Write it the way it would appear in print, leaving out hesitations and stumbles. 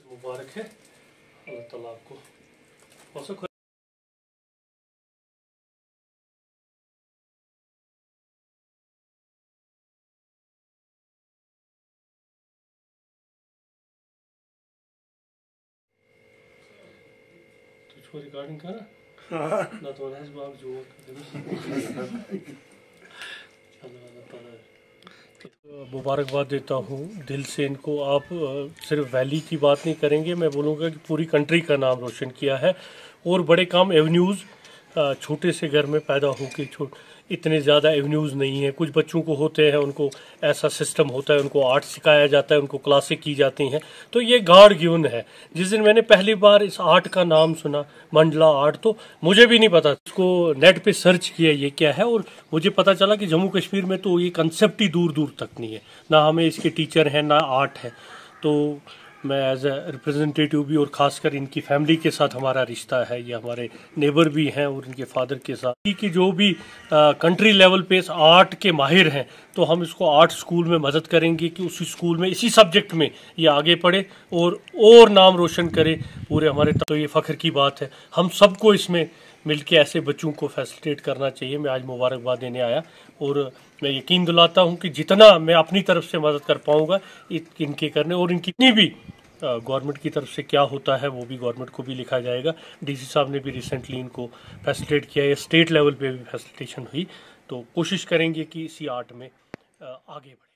मुबारक है, अल्लाह ताला आपको रिकॉर्डिंग कर ना तो बाग जो मुबारकबाद देता हूँ दिल से इनको। आप सिर्फ वैली की बात नहीं करेंगे, मैं बोलूँगा कि पूरी कंट्री का नाम रोशन किया है और बड़े काम एवेन्यूज़ छोटे से घर में पैदा होकर इतने ज़्यादा एवेन्यूज़ नहीं है। कुछ बच्चों को होते हैं, उनको ऐसा सिस्टम होता है, उनको आर्ट सिखाया जाता है, उनको क्लासें की जाती हैं, तो ये गॉड गिवन है। जिस दिन मैंने पहली बार इस आर्ट का नाम सुना, मंडला आर्ट, तो मुझे भी नहीं पता। इसको नेट पे सर्च किया ये क्या है और मुझे पता चला कि जम्मू कश्मीर में तो ये कंसेप्ट ही दूर दूर तक नहीं है, ना हमें इसके टीचर हैं ना आर्ट है। तो मैं एज ए रिप्रेजेंटेटिव भी और ख़ासकर इनकी फैमिली के साथ हमारा रिश्ता है, ये हमारे नेबर भी हैं और इनके फादर के साथ कि जो भी कंट्री लेवल पे आर्ट के माहिर हैं, तो हम इसको आर्ट स्कूल में मदद करेंगे कि उसी स्कूल में इसी सब्जेक्ट में ये आगे पढ़े और नाम रोशन करे पूरे हमारे। तो ये फ़ख्र की बात है, हम सबको इसमें मिलके ऐसे बच्चों को फैसिलिटेट करना चाहिए। मैं आज मुबारकबाद देने आया और मैं यकीन दिलाता हूं कि जितना मैं अपनी तरफ से मदद कर पाऊंगा इनके करने, और इनकी इतनी भी गवर्नमेंट की तरफ से क्या होता है वो भी गवर्नमेंट को भी लिखा जाएगा। डीसी साहब ने भी रिसेंटली इनको फैसिलिटेट किया है, स्टेट लेवल पे भी फैसिलिटेशन हुई, तो कोशिश करेंगे कि इसी आर्ट में आगे बढ़े।